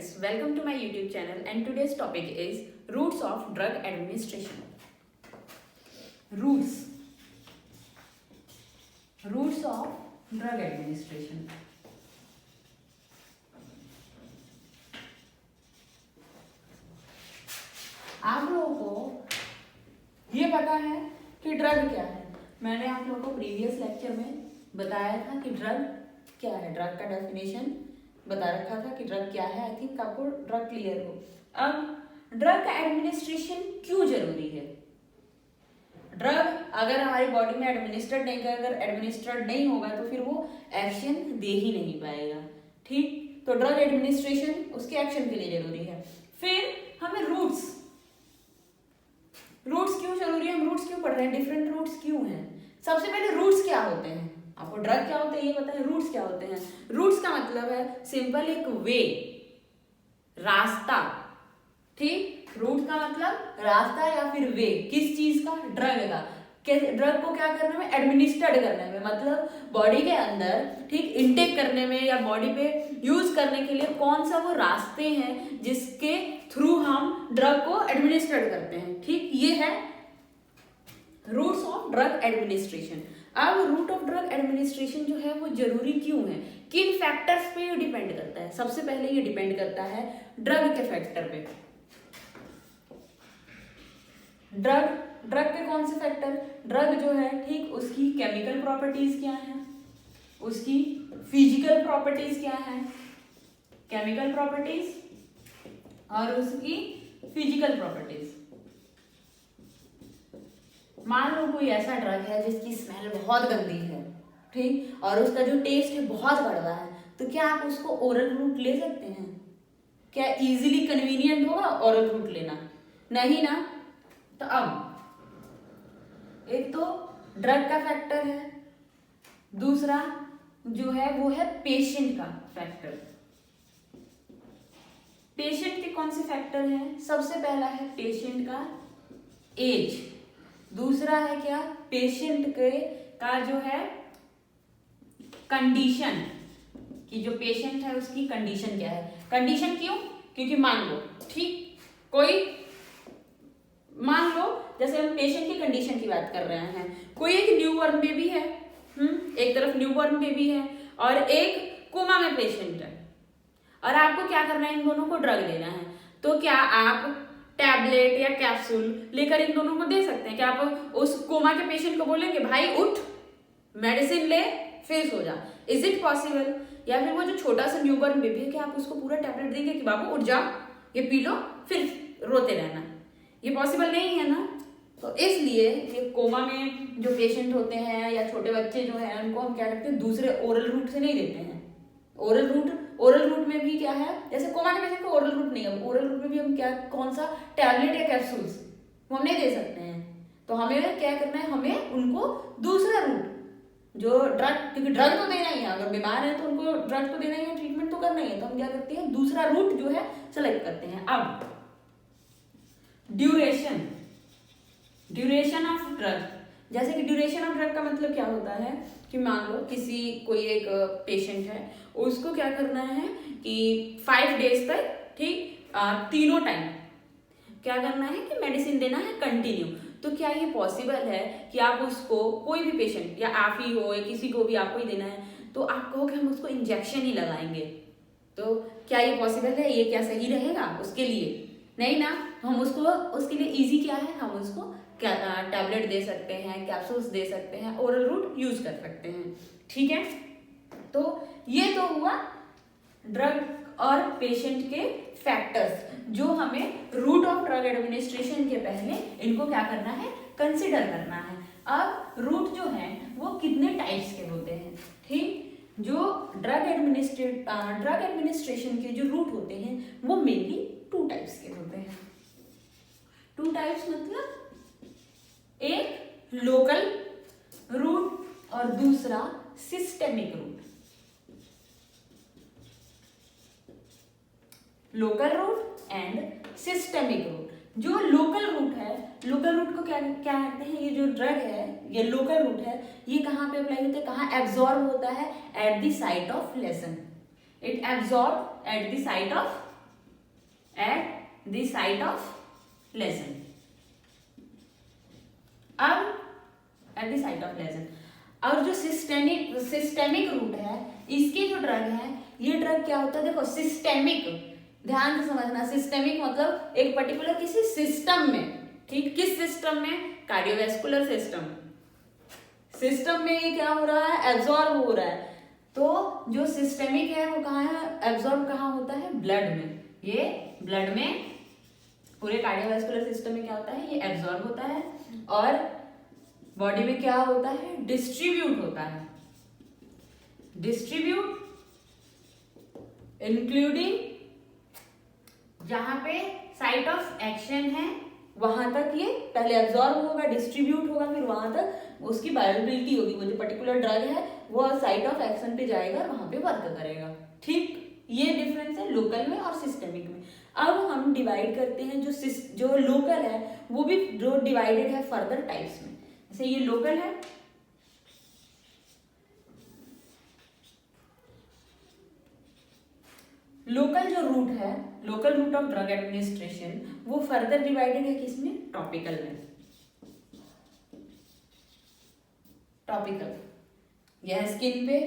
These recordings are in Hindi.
friends, welcome to my YouTube channel and today's topic is Roots of Drug Administration. Roots of Drug Administration. आप लोगों को ये पता है कि ड्रग क्या है। मैंने आप लोगों को प्रीवियस लेक्चर में बताया था कि ड्रग क्या है, ड्रग का डेफिनेशन बता रखा था कि ड्रग क्या है। आई थिंक आपको ड्रग क्लियर हो। अब ड्रग का एडमिनिस्ट्रेशन क्यों जरूरी है? ड्रग अगर हमारी बॉडी में एडमिनिस्ट्रेट नहीं होगा तो फिर वो एक्शन दे ही नहीं पाएगा। ठीक, तो ड्रग एडमिनिस्ट्रेशन उसके एक्शन के लिए जरूरी है। फिर हमें रूट्स क्यों जरूरी है, हम रूट्स क्यों पढ़ रहे हैं, डिफरेंट रूट्स क्यों हैं। सबसे पहले रूट्स क्या होते हैं, आपको ड्रग क्या होते हैं ये पता है, रूट्स क्या होते हैं। रूट्स का मतलब है सिंपल एक वे, रास्ता। ठीक, रूट का मतलब रास्ता या फिर वे, किस चीज का, ड्रग का। ड्रग को क्या करने में, एडमिनिस्टर्ड करने में, मतलब बॉडी के अंदर ठीक इनटेक करने में या बॉडी पे यूज करने के लिए कौन सा वो रास्ते हैं जिसके थ्रू हम ड्रग को एडमिनिस्टर्ड करते हैं। ठीक, ये है रूट्स ऑफ ड्रग एडमिनिस्ट्रेशन। अब रूट ऑफ ड्रग एडमिनिस्ट्रेशन जो है वो जरूरी क्यों है, किन फैक्टर्स पे ये डिपेंड करता है। सबसे पहले ये डिपेंड करता है ड्रग के फैक्टर पे। ड्रग के कौन से फैक्टर, ड्रग जो है ठीक उसकी केमिकल प्रॉपर्टीज क्या है, उसकी फिजिकल प्रॉपर्टीज क्या है, केमिकल प्रॉपर्टीज और उसकी फिजिकल प्रॉपर्टीज। मान लो कोई ऐसा ड्रग है जिसकी स्मेल बहुत गंदी है, ठीक, और उसका जो टेस्ट है बहुत कड़वा है, तो क्या आप उसको ओरल रूट ले सकते हैं? क्या इजीली कन्वीनियंट होगा ओरल रूट लेना? नहीं ना। तो अब एक तो ड्रग का फैक्टर है, दूसरा जो है वो है पेशेंट का फैक्टर। पेशेंट के कौन से फैक्टर हैं? सबसे पहला है पेशेंट का एज, दूसरा है क्या, पेशेंट के का जो है कंडीशन, कि जो पेशेंट है उसकी कंडीशन क्या है। कंडीशन क्यों? क्योंकि मान लो ठीक मान लो जैसे हम पेशेंट की कंडीशन की बात कर रहे हैं, कोई एक न्यूबॉर्न बेबी है, एक तरफ न्यूबॉर्न बेबी है और एक कोमा में पेशेंट है, और आपको क्या करना है, इन दोनों को ड्रग देना है। तो क्या आप टैबलेट या कैप्सूल लेकर इन दोनों को दे सकते हैं? क्या आप उस कोमा के पेशेंट को बोलेंगे भाई उठ, मेडिसिन ले, फिर सो जा? Is it possible? या फिर वो जो छोटा सा न्यूबॉर्न बेबी है, क्या आप उसको पूरा टैबलेट देंगे कि बाबू उठ जाओ, ये पी लो, फिर रोते रहना? ये पॉसिबल नहीं है ना। तो इसलिए ये कोमा में जो पेशेंट होते हैं या छोटे बच्चे जो हैं उनको हम क्या करते हैं, दूसरे ओरल रूट से नहीं देते हैं। ओरल रूट में भी क्या है, जैसे कोमा के पेशेंट को ओरल रूट नहीं है, ओरल रूट में भी हम क्या, कौन सा टैबलेट या कैप्सूल्स वो हम नहीं दे सकते हैं। तो हमें क्या करना है, हमें उनको दूसरा रूट जो ड्रग, क्योंकि ड्रग तो देना ही है, अगर बीमार है तो उनको ड्रग तो देना ही है, ट्रीटमेंट तो करना ही है, तो हम क्या करते हैं, दूसरा रूट जो है सेलेक्ट करते हैं। अब ड्यूरेशन ऑफ ड्रग, जैसे कि ड्यूरेशन ऑफ ड्रग का मतलब क्या होता है कि मान लो कोई एक पेशेंट है, उसको क्या करना है कि 5 डेज तक ठीक तीनों टाइम क्या करना है कि मेडिसिन देना है कंटिन्यू। तो क्या ये पॉसिबल है कि आप उसको, कोई भी पेशेंट या आप ही हो या किसी को भी आपको ही देना है, तो आप कहो कि हम उसको इंजेक्शन ही लगाएंगे, तो क्या ये पॉसिबल है? ये क्या सही रहेगा उसके लिए? नहीं ना। हम उसको, उसके लिए इजी क्या है, हम उसको टैबलेट दे सकते हैं, कैप्सूल्स दे सकते हैं, ओरल रूट यूज कर सकते हैं। ठीक है, तो ये तो हुआ ड्रग और पेशेंट के फैक्टर्स जो हमें रूट ऑफ ड्रग एडमिनिस्ट्रेशन के पहले इनको क्या करना है, कंसिडर करना है। अब रूट जो है वो कितने टाइप्स के होते हैं? ठीक, जो ड्रग एडमिनिस्ट्रेशन के जो रूट होते हैं वो मेनली 2 टाइप्स के होते हैं। 2 टाइप्स मतलब एक लोकल रूट और दूसरा systemic route. Local route and systemic route. जो लोकल रूट है, लोकल रूट को क्या कहते हैं, ये जो ड्रग है ये लोकल रूट है, ये कहाँ पे अप्लाई होता है, कहाँ एब्जॉर्ब होता है, at the site of lesion. It absorb at the site of at the site of lesion. अब at the site of lesion. और जो सिस्टेमिक रूट है, इसके जो ड्रग है, ये ड्रग क्या होता है, देखो सिस्टेमिक, ध्यान से समझना, सिस्टेमिक मतलब एक पर्टिकुलर किसी सिस्टम में, ठीक, किस सिस्टम में, कार्डियोवैस्कुलर सिस्टम में ये क्या हो रहा है, एब्जॉर्ब हो रहा है। तो जो सिस्टेमिक है वो कहाँ है, एब्जॉर्ब कहाँ होता है, ब्लड में। ये ब्लड में, पूरे कार्डियोवैस्कुलर सिस्टम में क्या होता है, ये एब्जॉर्ब होता है और बॉडी में क्या होता है, डिस्ट्रीब्यूट होता है। डिस्ट्रीब्यूट इंक्लूडिंग जहां पे साइट ऑफ एक्शन है वहां तक ये पहले एब्जॉर्ब होगा, डिस्ट्रीब्यूट होगा, फिर वहां तक उसकी बायोअवेलेबिलिटी होगी। वो जो पर्टिकुलर ड्रग है वो साइट ऑफ एक्शन पे जाएगा, वहां पे वर्क करेगा। ठीक, ये डिफरेंस है लोकल में और सिस्टेमिक में। अब हम डिवाइड करते हैं, जो लोकल है वो भी जो डिवाइडेड है फर्दर टाइप्स में। जैसे ये लोकल है, लोकल जो रूट है, local root of drug administration, वो फर्दर डिवाइडेड है किसमें, टॉपिकल में। टॉपिकल, यह स्किन पे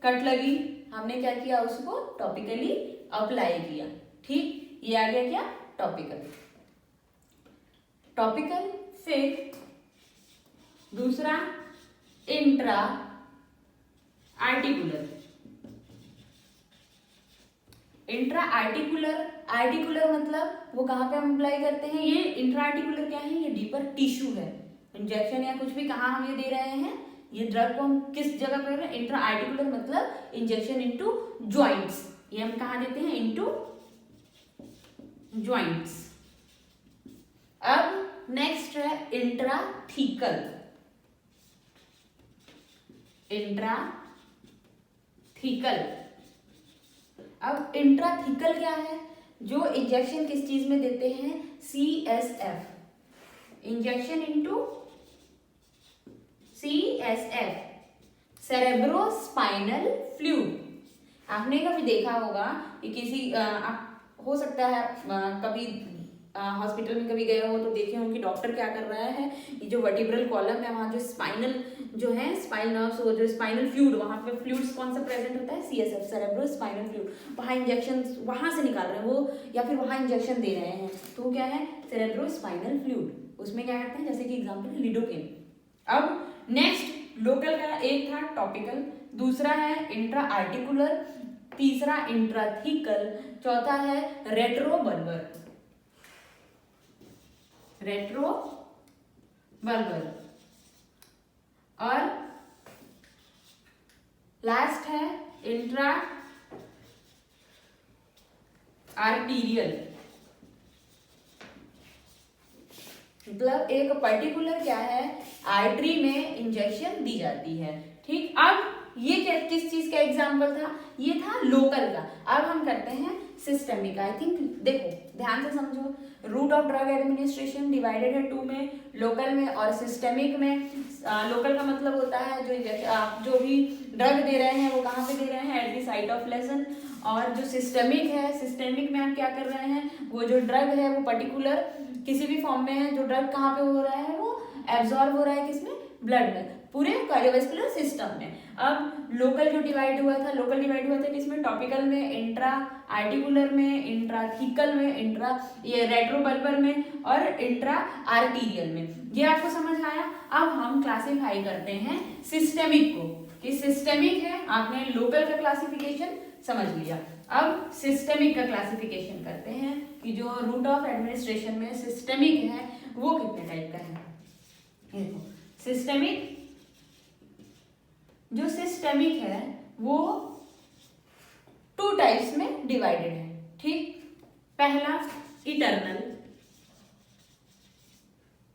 कट लगी, हमने क्या किया, उसको टॉपिकली अप्लाई किया। ठीक, ये आ गया क्या, टॉपिकल। टॉपिकल, फिर दूसरा इंट्रा आर्टिकुलर। इंट्रा आर्टिकुलर मतलब वो कहाँ पे हम अप्लाई करते हैं, ये इंट्रा आर्टिकुलर क्या है, ये डीपर टिश्यू है। इंजेक्शन या कुछ भी कहाँ हम ये दे रहे हैं, ये ड्रग को हम किस जगह पे दे रहे हैं, इंट्रा आर्टिकुलर मतलब इंजेक्शन इनटू जॉइंट्स। ये हम कहाँ देते हैं, इनटू जॉइंट्स। अब नेक्स्ट है इंट्राथीकल। इंट्राथीकल, अब इंट्राथीकल क्या है, जो इंजेक्शन किस चीज में देते हैं, CSF, injection into CSF, cerebrospinal fluid. आपने कभी देखा होगा कि किसी हो सकता है कभी हॉस्पिटल में कभी गए हो तो देखे हो कि डॉक्टर क्या कर रहा है, ये जो वर्टिब्रल कॉलम है वहाँ जो स्पाइनल जो है, स्पाइनल नर्व्स, वो जो स्पाइनल फ्लूइड, वहाँ पे फ्लूइड्स कौन सा प्रेजेंट होता है, CSF, सेरेब्रोस्पाइनल फ्लूइड। वहाँ इंजेक्शन वहाँ से निकाल रहे हैं वो, या फिर वहाँ इंजेक्शन दे रहे हैं, तो वो क्या है, सेरेब्रोस्पाइनल फ्लूइड। उसमें क्या करते हैं, जैसे कि एग्जाम्पल है लिडोकेन। अब नेक्स्ट लोकल का एक था टॉपिकल, दूसरा है इंट्रा आर्टिकुलर, तीसरा इंट्राथीकल, चौथा है रेट्रोबल्बर। और लास्ट है इंट्रा आर्टीरियल। मतलब एक पर्टिकुलर क्या है, आर्टरी में इंजेक्शन दी जाती है। ठीक, अब ये क्या किस चीज का एग्जाम्पल था, ये था लोकल का। अब हम करते हैं सिस्टेमिक। आई थिंक देखो ध्यान से समझो, route of drug administration divided है 2 में, लोकल में और सिस्टेमिक में। लोकल का मतलब होता है जो आप जो भी ड्रग दे रहे हैं वो कहाँ पे दे रहे हैं, eight the site of lesion. और जो सिस्टेमिक है, सिस्टेमिक में आप क्या कर रहे हैं, वो जो ड्रग है वो पर्टिकुलर किसी भी फॉर्म में है, जो ड्रग कहाँ पे हो रहा है, वो एब्जॉर्ब हो रहा है किसमें, ब्लड में, पूरे कार्डियोवैस्कुलर सिस्टम में। अब लोकल जो डिवाइड हुआ था, लोकल डिवाइड हुआ था किसमें, टॉपिकल में, इंट्रा आर्टिकुलर में, इंट्राथीकल में, ये रेट्रोबल्बर में और इंट्रा आर्टीरियल में। ये आपको समझ आया। अब हम क्लासिफाई करते हैं सिस्टेमिक को, कि सिस्टेमिक है, आपने लोकल का क्लासिफिकेशन समझ लिया। अब सिस्टेमिक का क्लासिफिकेशन करते हैं कि जो रूट ऑफ एडमिनिस्ट्रेशन में सिस्टेमिक है वो कितने टाइप का है। देखो सिस्टेमिक, जो सिस्टेमिक है वो 2 टाइप्स में डिवाइडेड है। ठीक, पहला इटर्नल,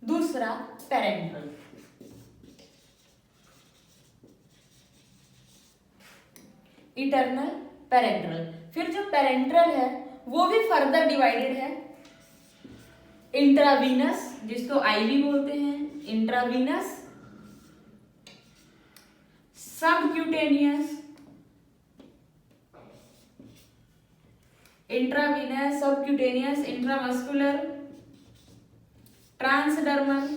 दूसरा पेरेंट्रल। Eternal, parenteral. फिर जो पेरेंट्रल है वो भी फर्दर डिवाइडेड है, इंट्रावीनस जिसको आईवी बोलते हैं, intravenous, subcutaneous intravenous, subcutaneous, intramuscular, transdermal,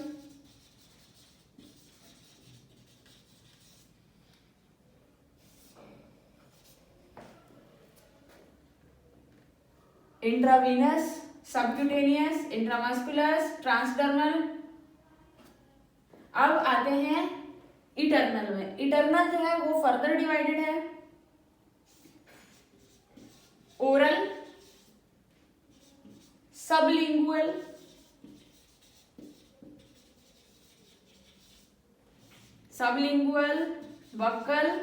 intravenous, subcutaneous, intramuscular, transdermal. अब आते हैं इटरनल में। इटरनल जो है वो फर्दर डिवाइडेड है oral, sublingual, buccal,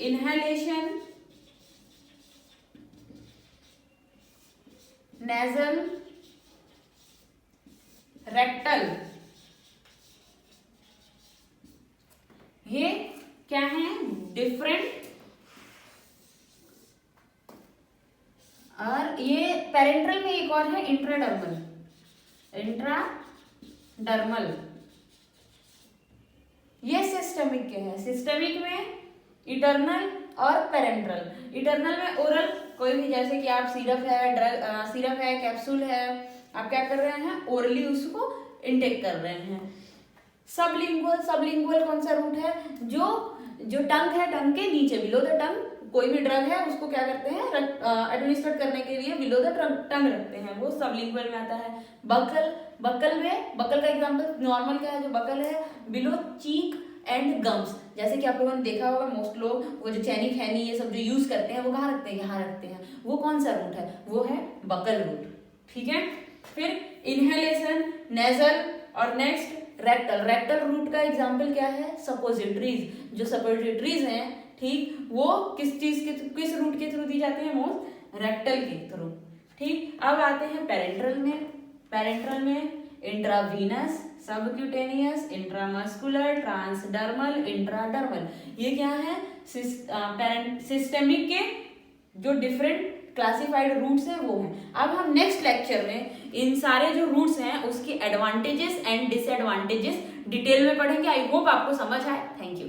inhalation, nasal, rectal. ये क्या है? डिफरेंट। और ये पेरेंट्रल में एक और है इंट्राडर्मल, ये सिस्टमिक के हैं। सिस्टमिक में इटरनल और पेरेंट्रल। इटरनल में ओरल, कोई भी जैसे कि आप सिरप है, कैप्सूल है, आप क्या कर रहे हैं? ओरली उसको इनटेक कर रहे हैं। सबलिंगुअल कौन सा रूट है? जो टंग है, टंग के नीचे बिलो द टंग कोई भी ड्रग है उसको क्या करते हैं? एडमिनिस्ट्रेट करने के लिए बिलो द टंग रखते हैं, वो सबलिंगुअल में आता है। बक्कल का एग्जांपल नॉर्मल क्या है? जो बक्कल है बिलो चीक एंड गम्स। जैसे कि आप लोगों ने देखा होगा मोस्ट लोग वो जो चैनी खैनी ये सब जो यूज करते हैं वो कहाँ रखते हैं? यहाँ रखते हैं। वो कौन सा रूट है? वो है बक्कल रूट। ठीक है। फिर इनहेलेशन, नेजल और नेक्स्ट रेक्टल रूट का एग्जाम्पल क्या है? सपोजिटरीज। जो सपोजिटरीज हैं, ठीक, वो किस रूट के थ्रू दी जाती है? मोस्ट रेक्टल के थ्रू। ठीक। अब आते हैं पेरेंट्रल में intravenous, subcutaneous, intramuscular, transdermal, intradermal. ये क्या है? सिस्टेमिक के जो डिफरेंट क्लासिफाइड रूट्स हैं वो हैं। अब हम नेक्स्ट लेक्चर में इन सारे जो रूट्स हैं उसकी एडवांटेजेस एंड डिसएडवांटेजेस डिटेल में पढ़ेंगे। आई होप आपको समझ आए। Thank you.